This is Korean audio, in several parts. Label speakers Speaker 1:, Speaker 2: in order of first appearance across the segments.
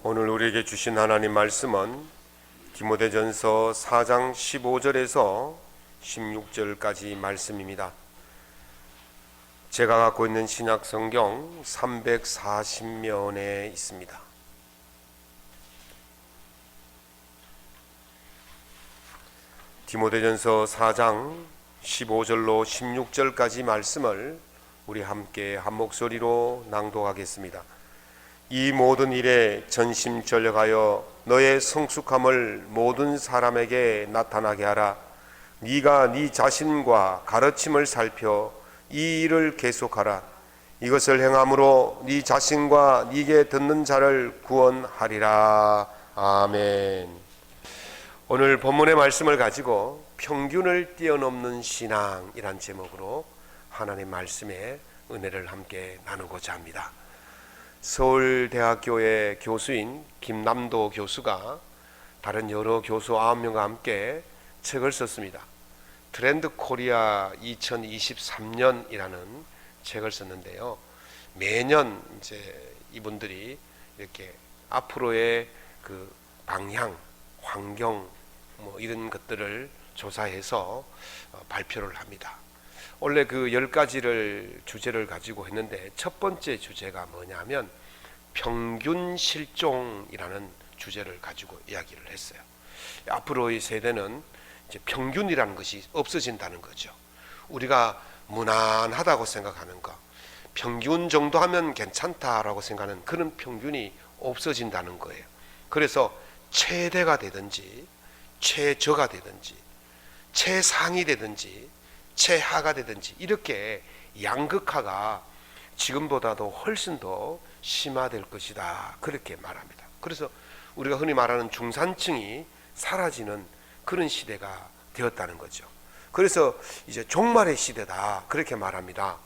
Speaker 1: 오늘 우리에게 주신 하나님 말씀은 디모데전서 4장 15절에서 16절까지 말씀입니다. 제가 갖고 있는 신약 성경 340면에 있습니다. 디모데전서 4장 15절로 16절까지 말씀을 우리 함께 한 목소리로 낭독하겠습니다. 이 모든 일에 전심전력하여 너의 성숙함을 모든 사람에게 나타나게 하라. 네가 네 자신과 가르침을 살펴 이 일을 계속하라. 이것을 행함으로 네 자신과 네게 듣는 자를 구원하리라. 아멘. 오늘 본문의 말씀을 가지고 평균을 뛰어넘는 신앙이란 제목으로 하나님 말씀의 은혜를 함께 나누고자 합니다. 서울대학교의 교수인 김남도 교수가 다른 여러 교수 9명과 함께 책을 썼습니다. 트렌드 코리아 2023년이라는 책을 썼는데요. 매년 이제 이분들이 이렇게 앞으로의 그 방향, 환경 이런 것들을 조사해서 발표를 합니다. 원래 그 10가지를 주제를 가지고 했는데 첫 번째 주제가 뭐냐면 평균 실종이라는 주제를 가지고 이야기를 했어요. 앞으로의 세대는 이제 평균이라는 것이 없어진다는 거죠. 우리가 무난하다고 생각하는 것, 평균 정도 하면 괜찮다라고 생각하는 그런 평균이 없어진다는 거예요. 그래서 최대가 되든지 최저가 되든지 최상이 되든지 최하가 되든지 이렇게 양극화가 지금보다도 훨씬 더 심화될 것이다, 그렇게 말합니다. 그래서 우리가 흔히 말하는 중산층이 사라지는 그런 시대가 되었다는 거죠. 그래서 이제 종말의 시대다, 그렇게 말합니다.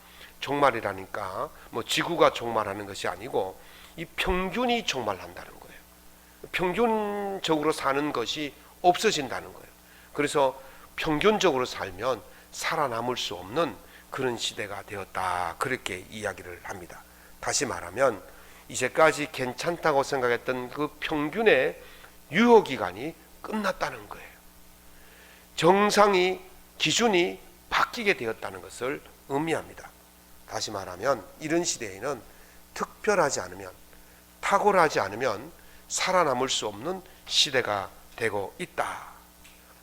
Speaker 1: 종말이라니까 지구가 종말하는 것이 아니고 이 평균이 종말한다는 거예요. 평균적으로 사는 것이 없어진다는 거예요. 그래서 평균적으로 살면 살아남을 수 없는 그런 시대가 되었다, 그렇게 이야기를 합니다. 다시 말하면 이제까지 괜찮다고 생각했던 그 평균의 유효기간이 끝났다는 거예요. 정상이, 기준이 바뀌게 되었다는 것을 의미합니다. 다시 말하면 이런 시대에는 특별하지 않으면, 탁월하지 않으면 살아남을 수 없는 시대가 되고 있다.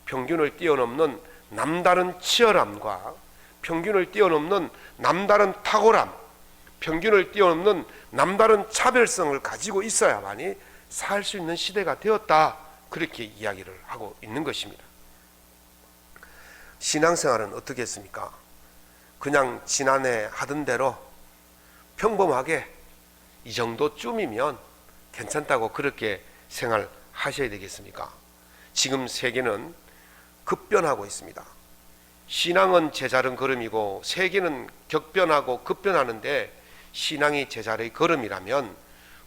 Speaker 1: 평균을 뛰어넘는 남다른 치열함과 평균을 뛰어넘는 남다른 탁월함, 평균을 뛰어넘는 남다른 차별성을 가지고 있어야만이 살 수 있는 시대가 되었다, 그렇게 이야기를 하고 있는 것입니다. 신앙생활은 어떻게 했습니까? 그냥 지난해 하던 대로 평범하게 이 정도쯤이면 괜찮다고 그렇게 생활하셔야 되겠습니까? 지금 세계는 급변하고 있습니다. 신앙은 제자른 걸음이고 세계는 격변하고 급변하는데 신앙이 제자리의 걸음이라면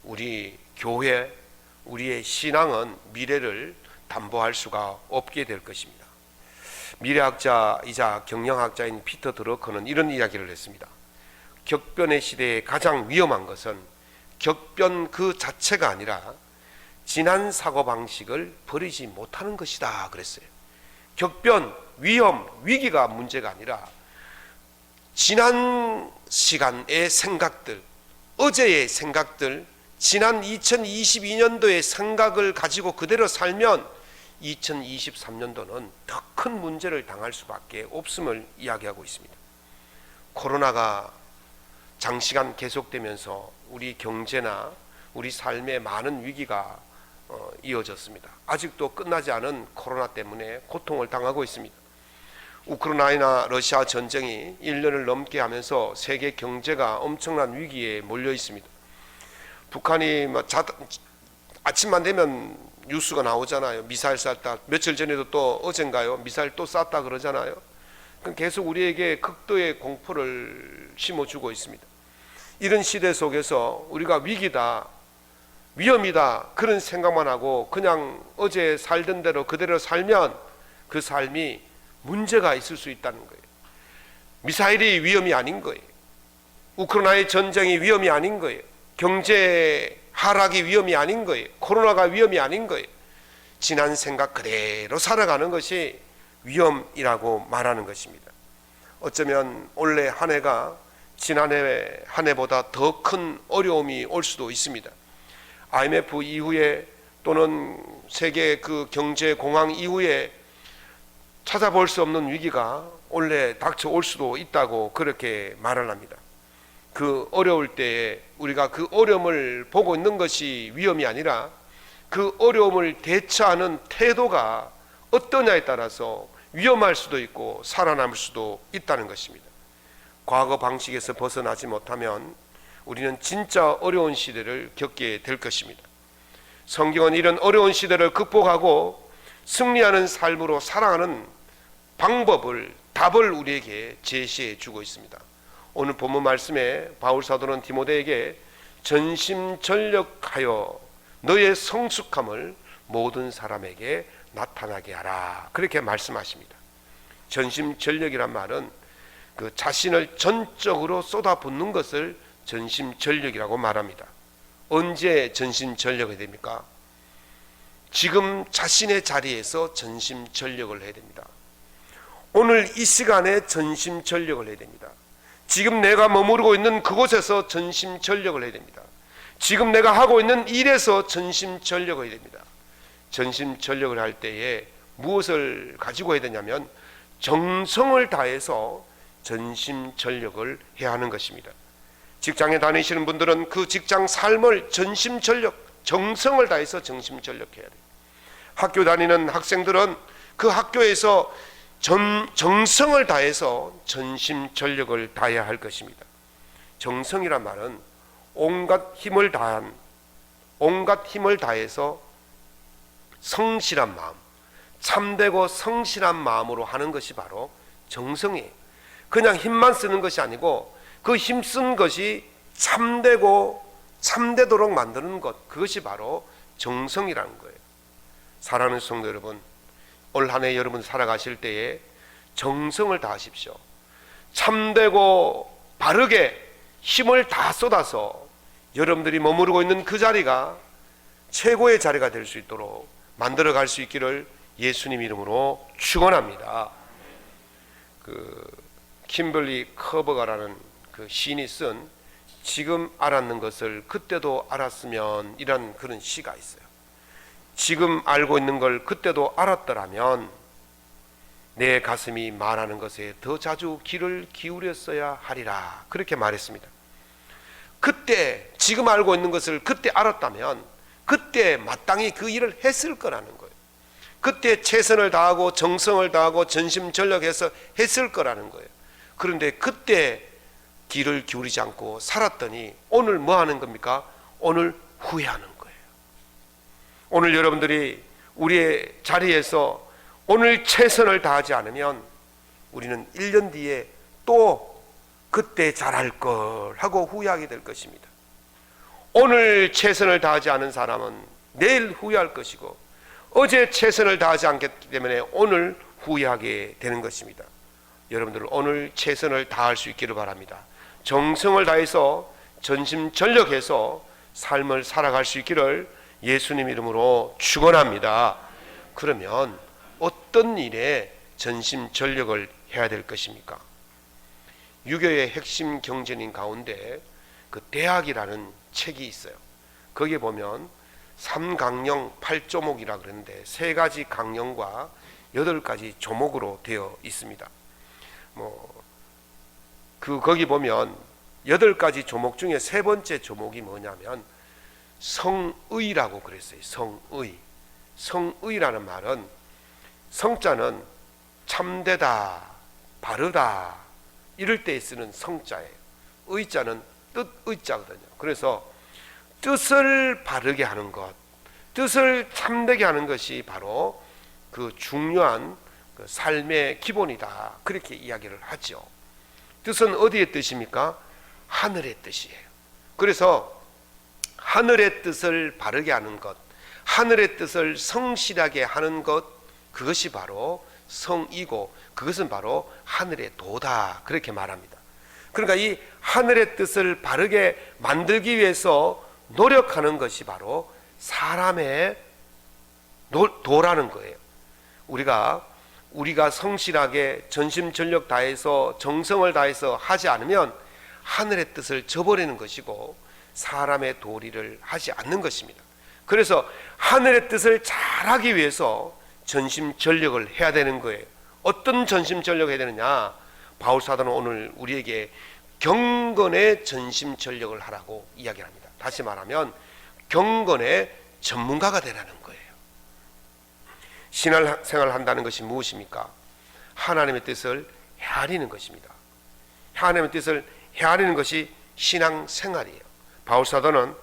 Speaker 1: 우리 교회, 우리의 신앙은 미래를 담보할 수가 없게 될 것입니다. 미래학자이자 경영학자인 피터 드러커는 이런 이야기를 했습니다. 격변의 시대에 가장 위험한 것은 격변 그 자체가 아니라 지난 사고방식을 버리지 못하는 것이다, 그랬어요. 격변, 위험, 위기가 문제가 아니라 지난 시간의 생각들, 어제의 생각들, 지난 2022년도의 생각을 가지고 그대로 살면 2023년도는 더 큰 문제를 당할 수밖에 없음을 이야기하고 있습니다. 코로나가 장시간 계속되면서 우리 경제나 우리 삶에 많은 위기가 이어졌습니다. 아직도 끝나지 않은 코로나 때문에 고통을 당하고 있습니다. 우크라이나 러시아 전쟁이 1년을 넘게 하면서 세계 경제가 엄청난 위기에 몰려 있습니다. 북한이 아침만 되면 뉴스가 나오잖아요. 미사일 쐈다. 며칠 전에도 또 어젠가요? 미사일 또 쐈다 그러잖아요. 계속 우리에게 극도의 공포를 심어주고 있습니다. 이런 시대 속에서 우리가 위기다, 위험이다, 그런 생각만 하고 그냥 어제 살던 대로 그대로 살면 그 삶이 문제가 있을 수 있다는 거예요. 미사일이 위험이 아닌 거예요. 우크라이나의 전쟁이 위험이 아닌 거예요. 경제 하락이 위험이 아닌 거예요. 코로나가 위험이 아닌 거예요. 지난 생각 그대로 살아가는 것이 위험이라고 말하는 것입니다. 어쩌면 올해 한 해가 지난해 한 해보다 더 큰 어려움이 올 수도 있습니다. IMF 이후에 또는 세계 그 경제 공황 이후에 찾아볼 수 없는 위기가 올해 닥쳐올 수도 있다고 그렇게 말을 합니다. 그 어려울 때에 우리가 그 어려움을 보고 있는 것이 위험이 아니라 그 어려움을 대처하는 태도가 어떠냐에 따라서 위험할 수도 있고 살아남을 수도 있다는 것입니다. 과거 방식에서 벗어나지 못하면 우리는 진짜 어려운 시대를 겪게 될 것입니다. 성경은 이런 어려운 시대를 극복하고 승리하는 삶으로 살아가는 방법을, 답을 우리에게 제시해 주고 있습니다. 오늘 본문 말씀에 바울 사도는 디모데에게 전심전력하여 너의 성숙함을 모든 사람에게 나타나게 하라, 그렇게 말씀하십니다. 전심전력이란 말은 그 자신을 전적으로 쏟아붓는 것을 전심전력이라고 말합니다. 언제 전심전력이 됩니까? 지금 자신의 자리에서 전심전력을 해야 됩니다. 오늘 이 시간에 전심전력을 해야 됩니다. 지금 내가 머무르고 있는 그곳에서 전심전력을 해야 됩니다. 지금 내가 하고 있는 일에서 전심전력을 해야 됩니다. 전심전력을 할 때에 무엇을 가지고 해야 되냐면 정성을 다해서 전심전력을 해야 하는 것입니다. 직장에 다니시는 분들은 그 직장 삶을 전심전력, 정성을 다해서 정심전력해야 돼요. 학교 다니는 학생들은 그 학교에서 정성을 다해서 전심전력을 다해야 할 것입니다. 정성이란 말은 온갖 힘을 다해서 성실한 마음, 참되고 성실한 마음으로 하는 것이 바로 정성이에요. 그냥 힘만 쓰는 것이 아니고 그 힘쓴 것이 참되도록 만드는 것, 그것이 바로 정성이라는 거예요. 사랑하는 성도 여러분, 올 한 해 여러분 살아가실 때에 정성을 다하십시오. 참되고 바르게 힘을 다 쏟아서 여러분들이 머무르고 있는 그 자리가 최고의 자리가 될 수 있도록 만들어 갈 수 있기를 예수님 이름으로 축원합니다. kimberly 커버가라는 그 시인이 쓴 지금 알았는 것을 그때도 알았으면 이란 그런 시가 있어요. 지금 알고 있는 걸 그때도 알았더라면 내 가슴이 말하는 것에 더 자주 귀를 기울였어야 하리라, 그렇게 말했습니다. 그때 지금 알고 있는 것을 그때 알았다면 그때 마땅히 그 일을 했을 거라는 거예요. 그때 최선을 다하고 정성을 다하고 전심전력해서 했을 거라는 거예요. 그런데 그때 귀를 기울이지 않고 살았더니 오늘 뭐 하는 겁니까? 오늘 후회하는 거예요. 오늘 여러분들이 우리의 자리에서 오늘 최선을 다하지 않으면 우리는 1년 뒤에 또 그때 잘할 걸 하고 후회하게 될 것입니다. 오늘 최선을 다하지 않은 사람은 내일 후회할 것이고 어제 최선을 다하지 않기 때문에 오늘 후회하게 되는 것입니다. 여러분들 오늘 최선을 다할 수 있기를 바랍니다. 정성을 다해서 전심전력해서 삶을 살아갈 수 있기를 예수님 이름으로 축원합니다. 그러면 어떤 일에 전심전력을 해야 될 것입니까? 유교의 핵심 경전인 가운데 그 대학이라는 책이 있어요. 거기에 보면 3강령 8조목이라 그러는데 3가지 강령과 8가지 조목으로 되어 있습니다. 거기 보면 8가지 조목 중에 3번째 조목이 뭐냐면 성의라고 그랬어요. 성의라는 말은 성자는 참되다, 바르다 이럴 때 쓰는 성자예요. 의자는 뜻의자거든요. 그래서 뜻을 바르게 하는 것, 뜻을 참되게 하는 것이 바로 그 중요한 그 삶의 기본이다, 그렇게 이야기를 하죠. 뜻은 어디의 뜻입니까? 하늘의 뜻이에요. 그래서 하늘의 뜻을 바르게 하는 것, 하늘의 뜻을 성실하게 하는 것, 그것이 바로 성이고 그것은 바로 하늘의 도다, 그렇게 말합니다. 그러니까 이 하늘의 뜻을 바르게 만들기 위해서 노력하는 것이 바로 사람의 도라는 거예요. 우리가 성실하게 전심전력 다해서 정성을 다해서 하지 않으면 하늘의 뜻을 저버리는 것이고 사람의 도리를 하지 않는 것입니다. 그래서 하늘의 뜻을 잘하기 위해서 전심전력을 해야 되는 거예요. 어떤 전심전력을 해야 되느냐? 바울사도는 오늘 우리에게 경건의 전심전력을 하라고 이야기합니다. 다시 말하면 경건의 전문가가 되라는 거예요. 신앙생활을 한다는 것이 무엇입니까? 하나님의 뜻을 헤아리는 것입니다. 하나님의 뜻을 헤아리는 것이 신앙생활이에요. 바울사도는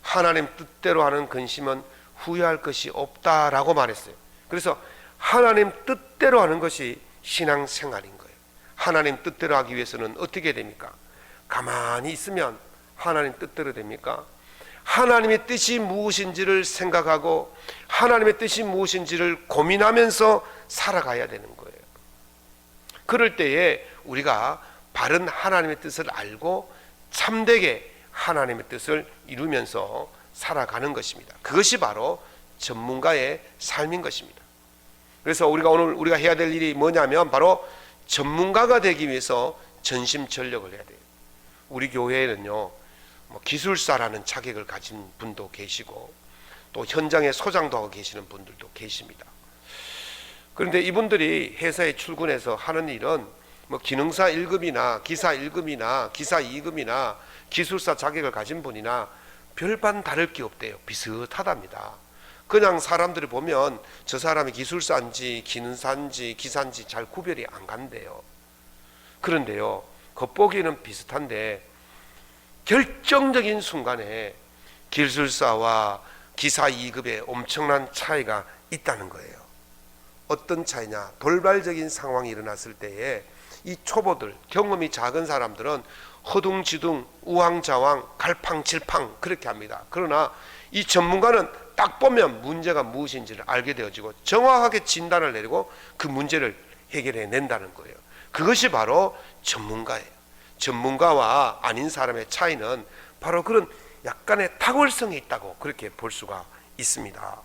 Speaker 1: 하나님 뜻대로 하는 근심은 후회할 것이 없다라고 말했어요. 그래서 하나님 뜻대로 하는 것이 신앙생활인 거예요. 하나님 뜻대로 하기 위해서는 어떻게 됩니까? 가만히 있으면 하나님 뜻대로 됩니까? 하나님의 뜻이 무엇인지를 생각하고 하나님의 뜻이 무엇인지를 고민하면서 살아가야 되는 거예요. 그럴 때에 우리가 바른 하나님의 뜻을 알고 참되게 하나님의 뜻을 이루면서 살아가는 것입니다. 그것이 바로 전문가의 삶인 것입니다. 그래서 오늘 우리가 해야 될 일이 뭐냐면 바로 전문가가 되기 위해서 전심전력을 해야 돼요. 우리 교회에는요, 기술사라는 자격을 가진 분도 계시고 또 현장에 소장도 하고 계시는 분들도 계십니다. 그런데 이분들이 회사에 출근해서 하는 일은 기능사 1급이나 기사 1급이나 기사 2급이나 기술사 자격을 가진 분이나 별반 다를 게 없대요. 비슷하답니다. 그냥 사람들이 보면 저 사람이 기술사인지 기능사인지 기사인지 잘 구별이 안 간대요. 그런데요, 겉보기에는 비슷한데 결정적인 순간에 기술사와 기사 2급에 엄청난 차이가 있다는 거예요. 어떤 차이냐? 돌발적인 상황이 일어났을 때에 이 초보들, 경험이 작은 사람들은 허둥지둥, 우왕좌왕, 갈팡질팡 그렇게 합니다. 그러나 이 전문가는 딱 보면 문제가 무엇인지를 알게 되어지고 정확하게 진단을 내리고 그 문제를 해결해 낸다는 거예요. 그것이 바로 전문가예요. 전문가와 아닌 사람의 차이는 바로 그런 약간의 탁월성이 있다고 그렇게 볼 수가 있습니다.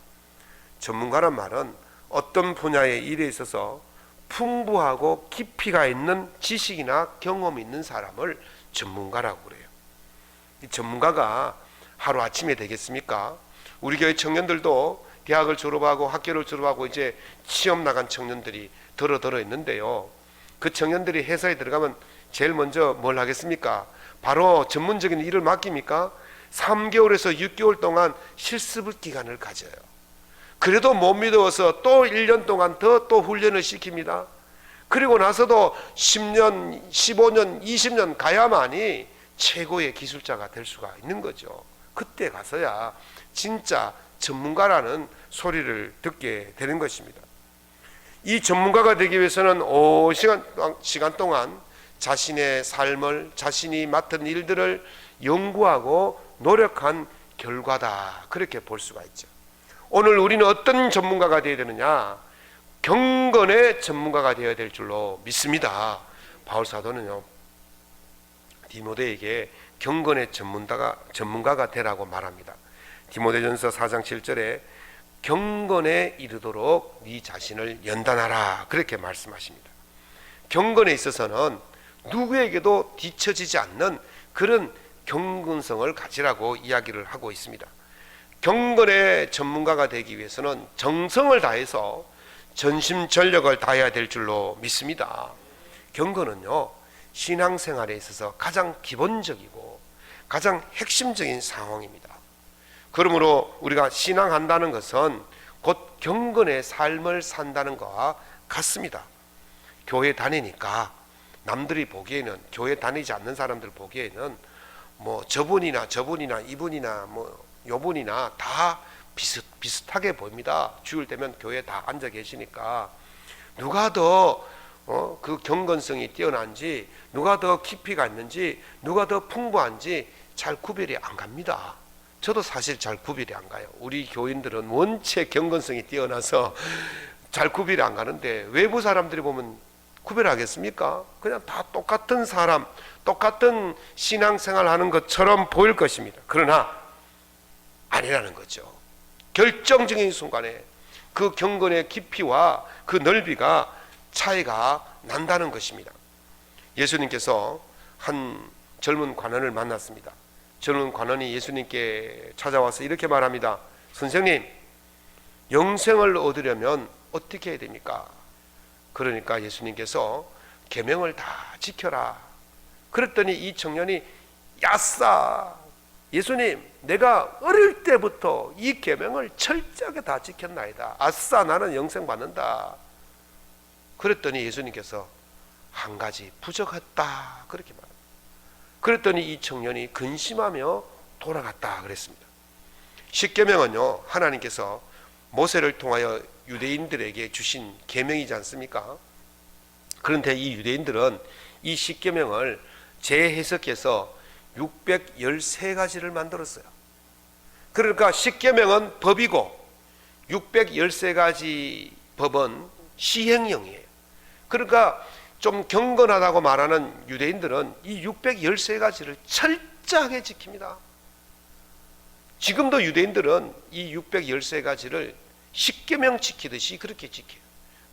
Speaker 1: 전문가란 말은 어떤 분야의 일에 있어서 풍부하고 깊이가 있는 지식이나 경험이 있는 사람을 전문가라고 그래요. 이 전문가가 하루아침에 되겠습니까? 우리 교회 청년들도 대학을 졸업하고 학교를 졸업하고 이제 시험 나간 청년들이 더러 있는데요. 그 청년들이 회사에 들어가면 제일 먼저 뭘 하겠습니까? 바로 전문적인 일을 맡깁니까? 3개월에서 6개월 동안 실습 기간을 가져요. 그래도 못 믿어서 또 1년 동안 또 훈련을 시킵니다. 그리고 나서도 10년, 15년, 20년 가야만이 최고의 기술자가 될 수가 있는 거죠. 그때 가서야 진짜 전문가라는 소리를 듣게 되는 것입니다. 이 전문가가 되기 위해서는 시간 동안 자신의 삶을, 자신이 맡은 일들을 연구하고 노력한 결과다, 그렇게 볼 수가 있죠. 오늘 우리는 어떤 전문가가 되어야 되느냐? 경건의 전문가가 되어야 될 줄로 믿습니다. 바울사도는요, 디모데에게 경건의 전문가가 되라고 말합니다. 디모데전서 4장 7절에 경건에 이르도록 네 자신을 연단하라, 그렇게 말씀하십니다. 경건에 있어서는 누구에게도 뒤처지지 않는 그런 경건성을 가지라고 이야기를 하고 있습니다. 경건의 전문가가 되기 위해서는 정성을 다해서 전심전력을 다해야 될 줄로 믿습니다. 경건은요, 신앙생활에 있어서 가장 기본적이고 가장 핵심적인 상황입니다. 그러므로 우리가 신앙한다는 것은 곧 경건의 삶을 산다는 것과 같습니다. 교회 다니니까 남들이 보기에는, 교회 다니지 않는 사람들 보기에는 저분이나 이분이나 요분이나 다 비슷하게 보입니다. 주일 되면 교회에 다 앉아 계시니까 누가 더 그 경건성이 뛰어난지, 누가 더 깊이가 있는지, 누가 더 풍부한지 잘 구별이 안 갑니다. 저도 사실 잘 구별이 안 가요. 우리 교인들은 원체 경건성이 뛰어나서 잘 구별이 안 가는데 외부 사람들이 보면 구별하겠습니까? 그냥 다 똑같은 사람, 똑같은 신앙생활 하는 것처럼 보일 것입니다. 그러나 아니라는 거죠. 결정적인 순간에 그 경건의 깊이와 그 넓이가 차이가 난다는 것입니다. 예수님께서 한 젊은 관원을 만났습니다. 젊은 관원이 예수님께 찾아와서 이렇게 말합니다. 선생님, 영생을 얻으려면 어떻게 해야 됩니까? 그러니까 예수님께서 계명을 다 지켜라. 그랬더니 이 청년이 야싸, 예수님, 내가 어릴 때부터 이 계명을 철저하게 다 지켰나이다. 아싸, 나는 영생 받는다. 그랬더니 예수님께서 한 가지 부족했다, 그렇게 말합니다. 그랬더니 이 청년이 근심하며 돌아갔다 그랬습니다. 십계명은요, 하나님께서 모세를 통하여 유대인들에게 주신 계명이지 않습니까? 그런데 이 유대인들은 이 십계명을 재해석해서 613가지를 만들었어요. 그러니까 십계명은 법이고 613가지 법은 시행령이에요. 그러니까 좀 경건하다고 말하는 유대인들은 이 613가지를 철저하게 지킵니다. 지금도 유대인들은 이 613가지를 십계명 지키듯이 그렇게 지켜요.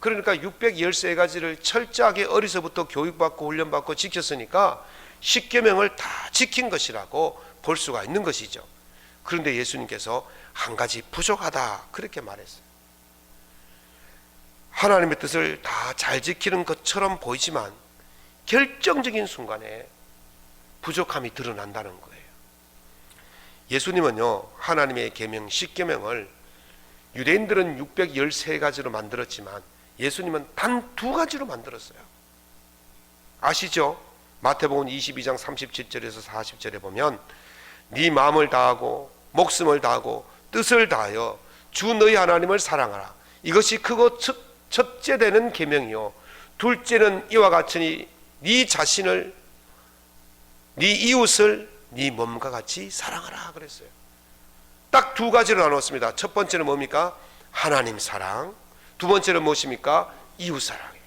Speaker 1: 그러니까 613가지를 철저하게 어려서부터 교육받고 훈련받고 지켰으니까 십계명을 다 지킨 것이라고 볼 수가 있는 것이죠. 그런데 예수님께서 한 가지 부족하다 그렇게 말했어요. 하나님의 뜻을 다 잘 지키는 것처럼 보이지만 결정적인 순간에 부족함이 드러난다는 거예요. 예수님은요, 하나님의 계명 십계명을 유대인들은 613가지로 만들었지만 예수님은 단 2가지로 만들었어요. 아시죠? 마태복음 22장 37절에서 40절에 보면 네 마음을 다하고 목숨을 다하고 뜻을 다하여 주 너희 하나님을 사랑하라. 이것이 크고 첫째 되는 계명이요, 둘째는 이와 같으니 네 자신을, 네 이웃을 네 몸과 같이 사랑하라 그랬어요. 딱 2가지로 나눴습니다. 첫 번째는 뭡니까? 하나님 사랑. 두 번째는 무엇입니까? 이웃 사랑이에요.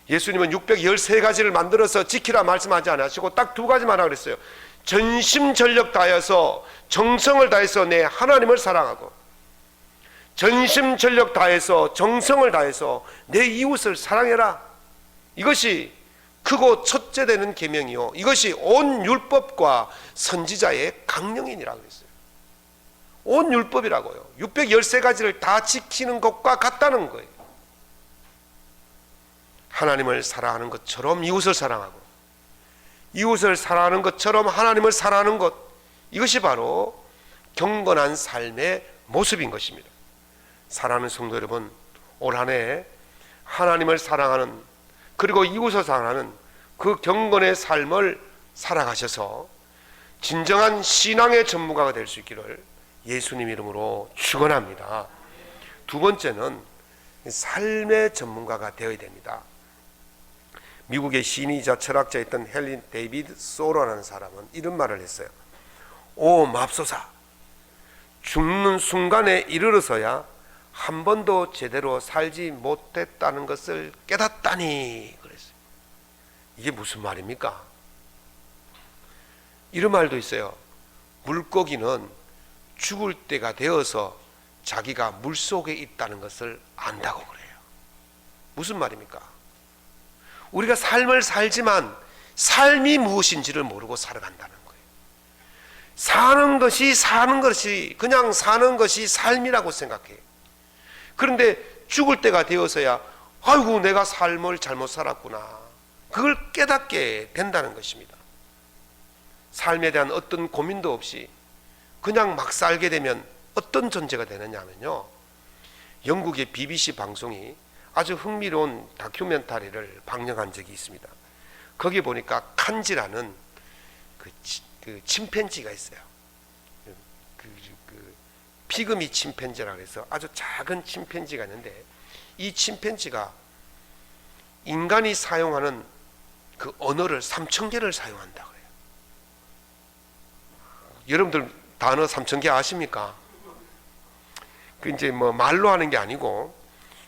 Speaker 1: 예수님은 613가지를 만들어서 지키라 말씀하지 않으시고 딱 2가지만 하라 그랬어요. 전심전력 다해서 정성을 다해서 내 하나님을 사랑하고, 전심전력 다해서 정성을 다해서 내 이웃을 사랑해라. 이것이 크고 첫째 되는 계명이요, 이것이 온 율법과 선지자의 강령이니라고 했어요. 온 율법이라고요. 613가지를 다 지키는 것과 같다는 거예요. 하나님을 사랑하는 것처럼 이웃을 사랑하고, 이웃을 사랑하는 것처럼 하나님을 사랑하는 것, 이것이 바로 경건한 삶의 모습인 것입니다. 사랑하는 성도 여러분, 올 한 해 하나님을 사랑하는, 그리고 이웃을 사랑하는 그 경건의 삶을 살아가셔서 진정한 신앙의 전문가가 될 수 있기를 예수님 이름으로 축원합니다. 두 번째는 삶의 전문가가 되어야 됩니다. 미국의 시인이자 철학자였던 헨리 데이비드 소로라는 사람은 이런 말을 했어요. 오 맙소사, 죽는 순간에 이르러서야 한 번도 제대로 살지 못했다는 것을 깨닫다니 그랬어요. 이게 무슨 말입니까? 이런 말도 있어요. 물고기는 죽을 때가 되어서 자기가 물속에 있다는 것을 안다고 그래요. 무슨 말입니까? 우리가 삶을 살지만 삶이 무엇인지를 모르고 살아간다는 거예요. 사는 것이 그냥 사는 것이 삶이라고 생각해요. 그런데 죽을 때가 되어서야 아이고 내가 삶을 잘못 살았구나, 그걸 깨닫게 된다는 것입니다. 삶에 대한 어떤 고민도 없이 그냥 막 살게 되면 어떤 존재가 되느냐 하면요, 영국의 BBC 방송이 아주 흥미로운 다큐멘터리를 방영한 적이 있습니다. 거기 보니까 칸지라는 그 침팬지가 있어요. 피그미 침팬지라고 해서 아주 작은 침팬지가 있는데, 이 침팬지가 인간이 사용하는 그 언어를 3000개를 사용한다고 해요. 여러분들 단어 3000개 아십니까? 그 이제 뭐 말로 하는 게 아니고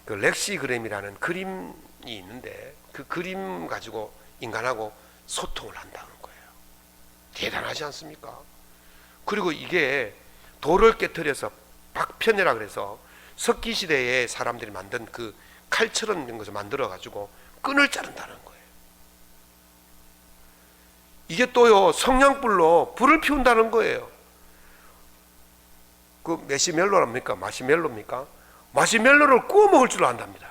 Speaker 1: 그 렉시그램이라는 그림이 있는데 그 그림 가지고 인간하고 소통을 한다는 거예요. 대단하지 않습니까? 그리고 이게 돌을 깨뜨려서 박편이라 그래서 석기 시대에 사람들이 만든 그 칼처럼 된 것을 만들어 가지고 끈을 자른다는 거예요. 이게 또요, 성냥불로 불을 피운다는 거예요. 그 메시멜로랍니까? 마시멜로입니까? 마시멜로를 구워 먹을 줄 안답니다.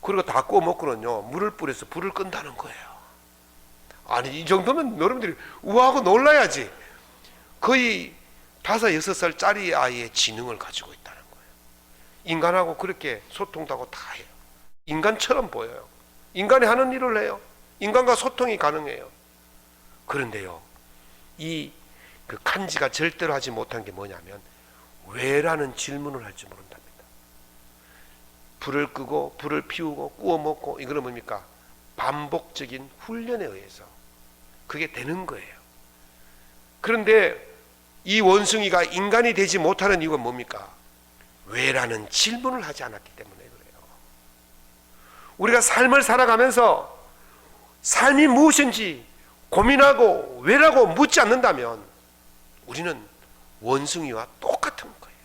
Speaker 1: 그리고 다 구워 먹고는요, 물을 뿌려서 불을 끈다는 거예요. 아니, 이 정도면 여러분들이 우아하고 놀라야지. 거의 5, 6살짜리 아이의 지능을 가지고 있다는 거예요. 인간하고 그렇게 소통도 하고 다 해요. 인간처럼 보여요. 인간이 하는 일을 해요. 인간과 소통이 가능해요. 그런데요, 이 그 칸지가 절대로 하지 못한 게 뭐냐면 왜라는 질문을 할 줄 모른답니다. 불을 끄고 불을 피우고 구워 먹고, 이거는 뭡니까? 반복적인 훈련에 의해서 그게 되는 거예요. 그런데 이 원숭이가 인간이 되지 못하는 이유가 뭡니까? 왜라는 질문을 하지 않았기 때문에 그래요. 우리가 삶을 살아가면서 삶이 무엇인지 고민하고 왜라고 묻지 않는다면 우리는 원숭이와 똑같은 거예요.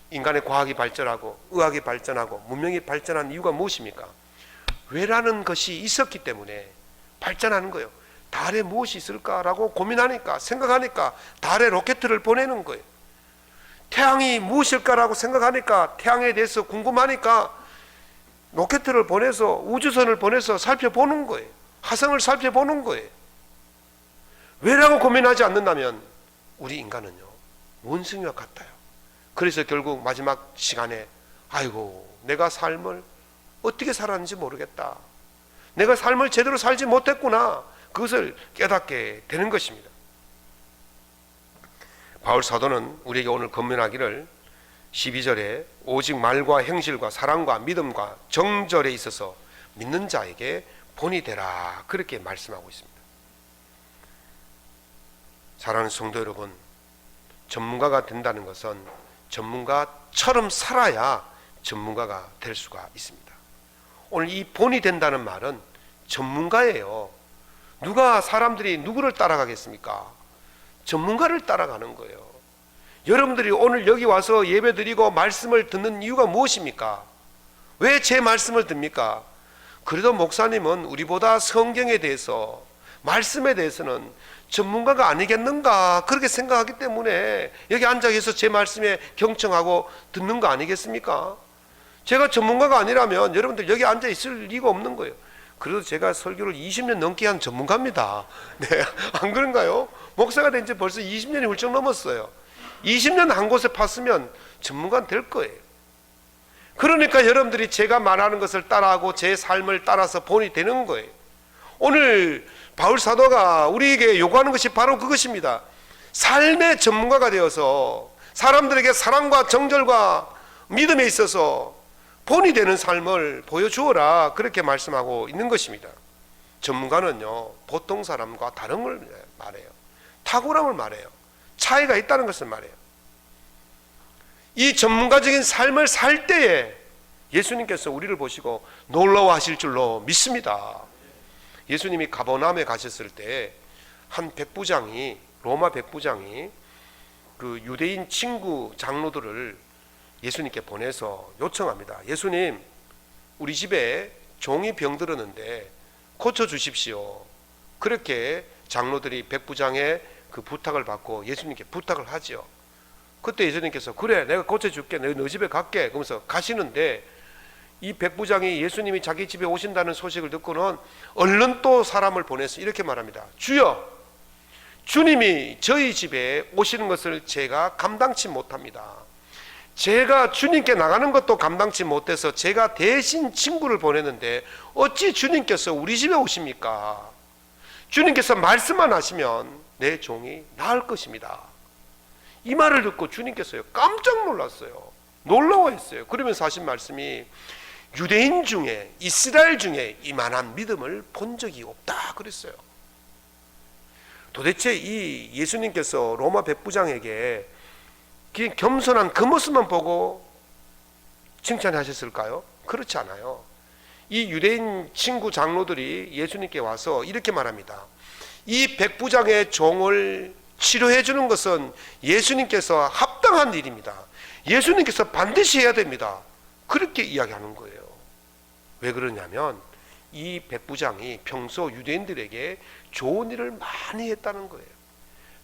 Speaker 1: 인간의 과학이 발전하고 의학이 발전하고 문명이 발전한 이유가 무엇입니까? 왜라는 것이 있었기 때문에 발전하는 거예요. 달에 무엇이 있을까라고 고민하니까, 생각하니까 달에 로켓을 보내는 거예요. 태양이 무엇일까라고 생각하니까, 태양에 대해서 궁금하니까 로켓을 보내서, 우주선을 보내서 살펴보는 거예요. 화성을 살펴보는 거예요. 왜라고 고민하지 않는다면 우리 인간은요, 원숭이와 같아요. 그래서 결국 마지막 시간에 아이고, 내가 삶을 어떻게 살았는지 모르겠다, 내가 삶을 제대로 살지 못했구나, 그것을 깨닫게 되는 것입니다. 바울 사도는 우리에게 오늘 권면하기를 12절에 오직 말과 행실과 사랑과 믿음과 정절에 있어서 믿는 자에게 본이 되라, 그렇게 말씀하고 있습니다. 사랑하는 성도 여러분, 전문가가 된다는 것은 전문가처럼 살아야 전문가가 될 수가 있습니다. 오늘 이 본이 된다는 말은 전문가예요. 누가 사람들이 누구를 따라가겠습니까? 전문가를 따라가는 거예요. 여러분들이 오늘 여기 와서 예배드리고 말씀을 듣는 이유가 무엇입니까? 왜 제 말씀을 듣습니까? 그래도 목사님은 우리보다 성경에 대해서, 말씀에 대해서는 전문가가 아니겠는가, 그렇게 생각하기 때문에 여기 앉아 계셔서 제 말씀에 경청하고 듣는 거 아니겠습니까? 제가 전문가가 아니라면 여러분들 여기 앉아 있을 리가 없는 거예요. 그래도 제가 설교를 20년 넘게 한 전문가입니다. 네, 안 그런가요? 목사가 된 지 벌써 20년이 훌쩍 넘었어요. 20년 한 곳에 팠으면 전문가는 될 거예요. 그러니까 여러분들이 제가 말하는 것을 따라하고 제 삶을 따라서 본이 되는 거예요. 오늘 바울 사도가 우리에게 요구하는 것이 바로 그것입니다. 삶의 전문가가 되어서 사람들에게 사랑과 정절과 믿음에 있어서 본이 되는 삶을 보여주어라, 그렇게 말씀하고 있는 것입니다. 전문가는요, 보통 사람과 다른 걸 말해요. 탁월함을 말해요. 차이가 있다는 것을 말해요. 이 전문가적인 삶을 살 때에 예수님께서 우리를 보시고 놀라워하실 줄로 믿습니다. 예수님이 가버나움에 가셨을 때 한 백부장이, 로마 백부장이 그 유대인 친구 장로들을 예수님께 보내서 요청합니다. 예수님, 우리 집에 종이 병들었는데 고쳐주십시오. 그렇게 장로들이 백부장의 그 부탁을 받고 예수님께 부탁을 하죠. 그때 예수님께서 그래, 내가 고쳐줄게, 내가 너 집에 갈게, 그러면서 가시는데 이 백부장이 예수님이 자기 집에 오신다는 소식을 듣고는 얼른 또 사람을 보내서 이렇게 말합니다. 주여, 주님이 저희 집에 오시는 것을 제가 감당치 못합니다. 제가 주님께 나가는 것도 감당치 못해서 제가 대신 친구를 보냈는데 어찌 주님께서 우리 집에 오십니까? 주님께서 말씀만 하시면 내 종이 나을 것입니다. 이 말을 듣고 주님께서요, 깜짝 놀랐어요. 놀라워했어요. 그러면서 하신 말씀이 유대인 중에, 이스라엘 중에 이만한 믿음을 본 적이 없다 그랬어요. 도대체 이 예수님께서 로마 백부장에게 그냥 겸손한 그 모습만 보고 칭찬하셨을까요? 그렇지 않아요. 이 유대인 친구 장로들이 예수님께 와서 이렇게 말합니다. 이 백부장의 종을 치료해 주는 것은 예수님께서 합당한 일입니다. 예수님께서 반드시 해야 됩니다. 그렇게 이야기하는 거예요. 왜 그러냐면 이 백부장이 평소 유대인들에게 좋은 일을 많이 했다는 거예요.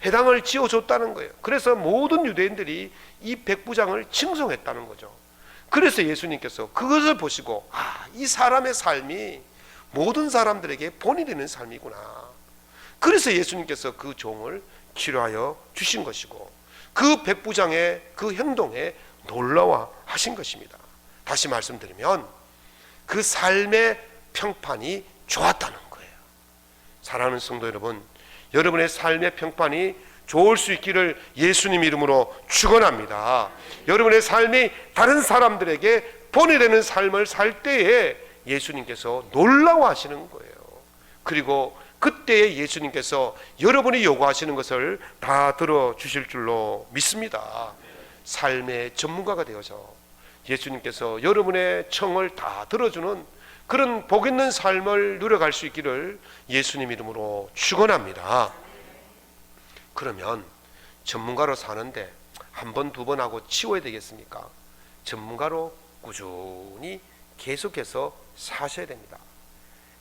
Speaker 1: 회당을 지어줬다는 거예요. 그래서 모든 유대인들이 이 백부장을 칭송했다는 거죠. 그래서 예수님께서 그것을 보시고 이 사람의 삶이 모든 사람들에게 본이 되는 삶이구나. 그래서 예수님께서 그 종을 치료하여 주신 것이고 그 백부장의 그 행동에 놀라워하신 것입니다. 다시 말씀드리면 그 삶의 평판이 좋았다는 거예요. 사랑하는 성도 여러분, 여러분의 삶의 평판이 좋을 수 있기를 예수님 이름으로 축원합니다. 여러분의 삶이 다른 사람들에게 본이 되는 삶을 살 때에 예수님께서 놀라워하시는 거예요. 그리고 그때에 예수님께서 여러분이 요구하시는 것을 다 들어주실 줄로 믿습니다. 삶의 전문가가 되어서 예수님께서 여러분의 청을 다 들어주는 그런 복 있는 삶을 누려갈 수 있기를 예수님 이름으로 축원합니다. 그러면 전문가로 사는데 한 번, 두 번 하고 치워야 되겠습니까? 전문가로 꾸준히 계속해서 사셔야 됩니다.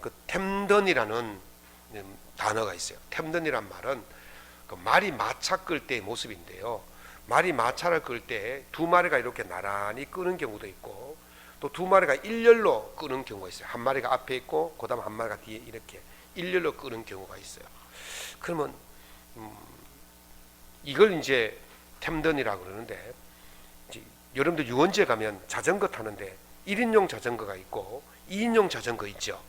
Speaker 1: 그 템던이라는 단어가 있어요. 템던이란 말은 그 말이 마차 끌 때의 모습인데요. 말이 마차를 끌 때 두 마리가 이렇게 나란히 끄는 경우도 있고 또 두 마리가 일렬로 끄는 경우가 있어요. 한 마리가 앞에 있고 그 다음 한 마리가 뒤에 이렇게 일렬로 끄는 경우가 있어요. 그러면 이걸 이제 템던이라고 그러는데, 이제 여러분들 유원지에 가면 자전거 타는데 1인용 자전거가 있고 2인용 자전거 있죠.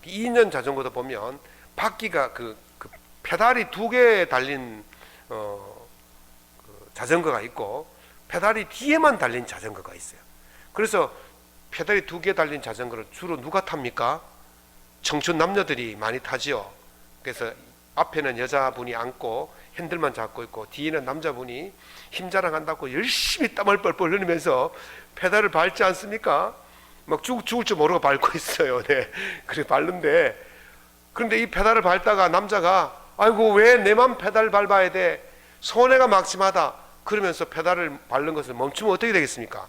Speaker 1: 2인용 자전거도 보면 바퀴가 그 페달이 두 개 달린 그 자전거가 있고 페달이 뒤에만 달린 자전거가 있어요. 그래서 페달이 두 개 달린 자전거를 주로 누가 탑니까? 청춘 남녀들이 많이 타지요. 그래서 앞에는 여자분이 앉고 핸들만 잡고 있고 뒤에는 남자분이 힘자랑한다고 열심히 땀을 뻘뻘 흘리면서 페달을 밟지 않습니까? 막 죽을 줄 모르고 밟고 있어요. 네. 그래 밟는데, 그런데 이 페달을 밟다가 남자가 아이고 왜 내만 페달 밟아야 돼? 손해가 막심하다. 그러면서 페달을 밟는 것을 멈추면 어떻게 되겠습니까?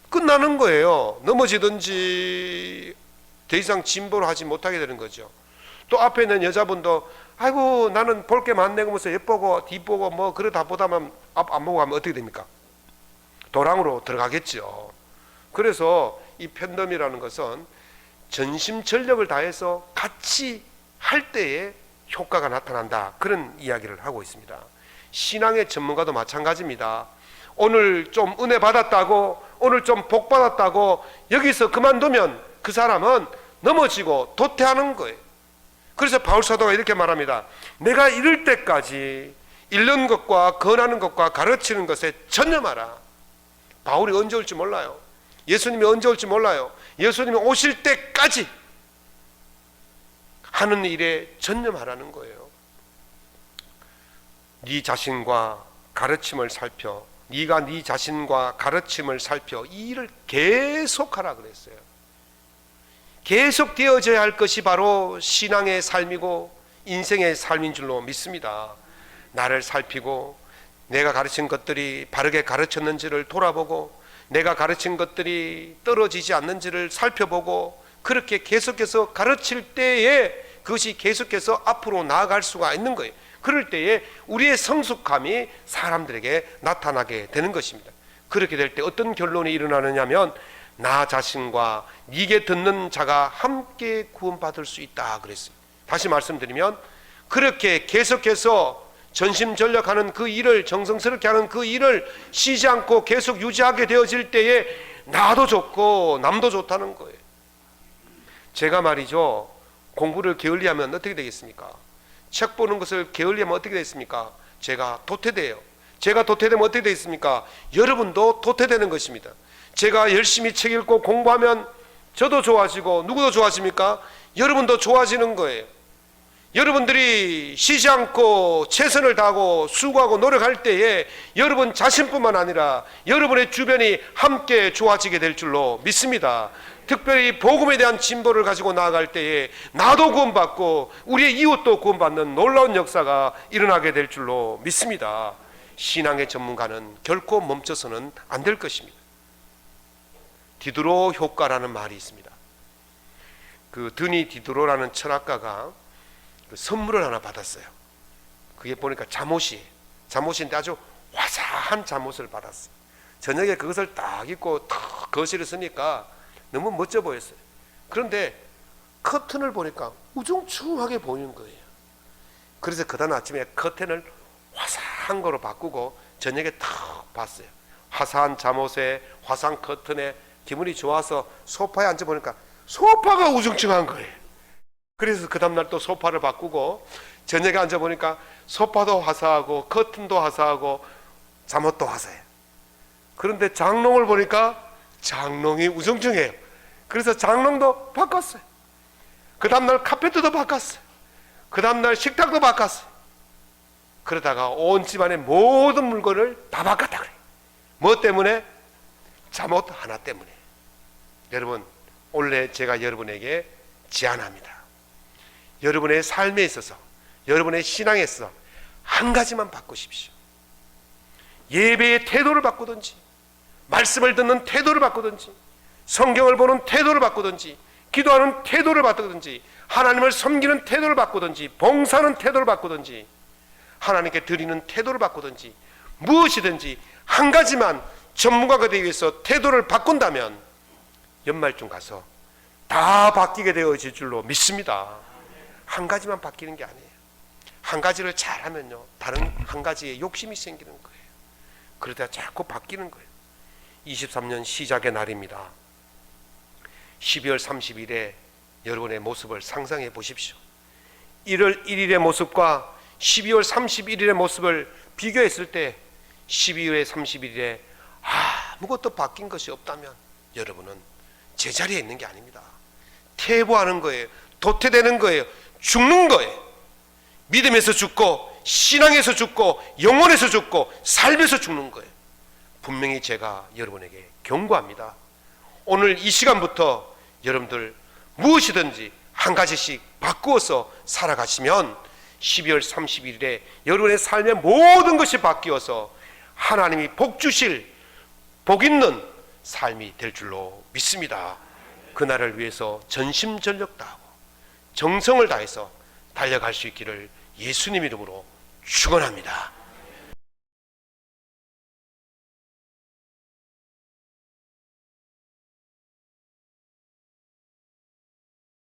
Speaker 1: 끝나는 거예요. 넘어지든지 더 이상 진보를 하지 못하게 되는 거죠. 또 앞에 있는 여자분도 아이고 나는 볼 게 많네 그러면서 옆보고 뒷보고 뭐 그러다 보다만 앞 안 보고 가면 어떻게 됩니까? 도랑으로 들어가겠죠. 그래서 이 팬덤이라는 것은 전심전력을 다해서 같이 할 때에 효과가 나타난다, 그런 이야기를 하고 있습니다. 신앙의 전문가도 마찬가지입니다. 오늘 좀 은혜 받았다고, 오늘 좀 복 받았다고 여기서 그만두면 그 사람은 넘어지고 도태하는 거예요. 그래서 바울사도가 이렇게 말합니다. 내가 이를 때까지 읽는 것과 권하는 것과 가르치는 것에 전념하라. 바울이 언제 올지 몰라요. 예수님이 언제 올지 몰라요. 예수님이 오실 때까지 하는 일에 전념하라는 거예요. 네 자신과 가르침을 살펴, 네가 네 자신과 가르침을 살펴 이 일을 계속하라 그랬어요. 계속 되어져야 할 것이 바로 신앙의 삶이고 인생의 삶인 줄로 믿습니다. 나를 살피고 내가 가르친 것들이 바르게 가르쳤는지를 돌아보고 내가 가르친 것들이 떨어지지 않는지를 살펴보고 그렇게 계속해서 가르칠 때에 그것이 계속해서 앞으로 나아갈 수가 있는 거예요. 그럴 때에 우리의 성숙함이 사람들에게 나타나게 되는 것입니다. 그렇게 될 때 어떤 결론이 일어나느냐면 나 자신과 네게 듣는 자가 함께 구원받을 수 있다 그랬어요. 다시 말씀드리면 그렇게 계속해서 전심전력하는 그 일을, 정성스럽게 하는 그 일을 쉬지 않고 계속 유지하게 되어질 때에 나도 좋고 남도 좋다는 거예요. 제가 말이죠, 공부를 게을리하면 어떻게 되겠습니까? 책 보는 것을 게을리하면 어떻게 되겠습니까? 제가 도태돼요. 제가 도태되면 어떻게 되겠습니까? 여러분도 도태되는 것입니다. 제가 열심히 책 읽고 공부하면 저도 좋아지고 누구도 좋아집니까? 여러분도 좋아지는 거예요. 여러분들이 쉬지 않고 최선을 다하고 수고하고 노력할 때에 여러분 자신뿐만 아니라 여러분의 주변이 함께 좋아지게 될 줄로 믿습니다. 특별히 복음에 대한 진보를 가지고 나아갈 때에 나도 구원받고 우리의 이웃도 구원받는 놀라운 역사가 일어나게 될 줄로 믿습니다. 신앙의 전문가는 결코 멈춰서는 안 될 것입니다. 디드로 효과라는 말이 있습니다. 그 드니 디드로라는 철학가가 그 선물을 하나 받았어요. 그게 보니까 잠옷인데 아주 화사한 잠옷을 받았어요. 저녁에 그것을 딱 입고 탁 거실에 서니까 너무 멋져 보였어요. 그런데 커튼을 보니까 우중충하게 보이는 거예요. 그래서 그 다음 아침에 커튼을 화사한 거로 바꾸고 저녁에 탁 봤어요. 화사한 잠옷에 화사한 커튼에 기분이 좋아서 소파에 앉아보니까 소파가 우중충한 거예요. 그래서 그 다음날 또 소파를 바꾸고 저녁에 앉아보니까 소파도 화사하고 커튼도 화사하고 잠옷도 화사해요. 그런데 장롱을 보니까 장롱이 우중충해요. 그래서 장롱도 바꿨어요. 그 다음날 카페트도 바꿨어요. 그 다음날 식탁도 바꿨어요. 그러다가 온 집안의 모든 물건을 다 바꿨다 그래요. 뭐 때문에? 잠옷 하나 때문에. 여러분, 원래 제가 여러분에게 제안합니다. 여러분의 삶에 있어서, 여러분의 신앙에 있어서 한 가지만 바꾸십시오. 예배의 태도를 바꾸든지, 말씀을 듣는 태도를 바꾸든지, 성경을 보는 태도를 바꾸든지, 기도하는 태도를 바꾸든지, 하나님을 섬기는 태도를 바꾸든지, 봉사하는 태도를 바꾸든지, 하나님께 드리는 태도를 바꾸든지, 무엇이든지 한 가지만 전문가가 되기 위해서 태도를 바꾼다면 연말쯤 가서 다 바뀌게 되어질 줄로 믿습니다. 한 가지만 바뀌는 게 아니에요. 한 가지를 잘하면요, 다른 한 가지에 욕심이 생기는 거예요. 그러다 자꾸 바뀌는 거예요. 23년 시작의 날입니다. 12월 30일에 여러분의 모습을 상상해 보십시오. 1월 1일의 모습과 12월 31일의 모습을 비교했을 때 12월 31일에 아무것도 바뀐 것이 없다면 여러분은 제자리에 있는 게 아닙니다. 퇴보하는 거예요. 도태되는 거예요. 죽는 거예요. 믿음에서 죽고, 신앙에서 죽고, 영혼에서 죽고, 삶에서 죽는 거예요. 분명히 제가 여러분에게 경고합니다. 오늘 이 시간부터 여러분들 무엇이든지 한 가지씩 바꾸어서 살아가시면 12월 31일에 여러분의 삶의 모든 것이 바뀌어서 하나님이 복 주실, 복 있는 삶이 될 줄로 믿습니다. 그날을 위해서 전심전력 다하고 정성을 다해서 달려갈 수 있기를 예수님 이름으로 축원합니다.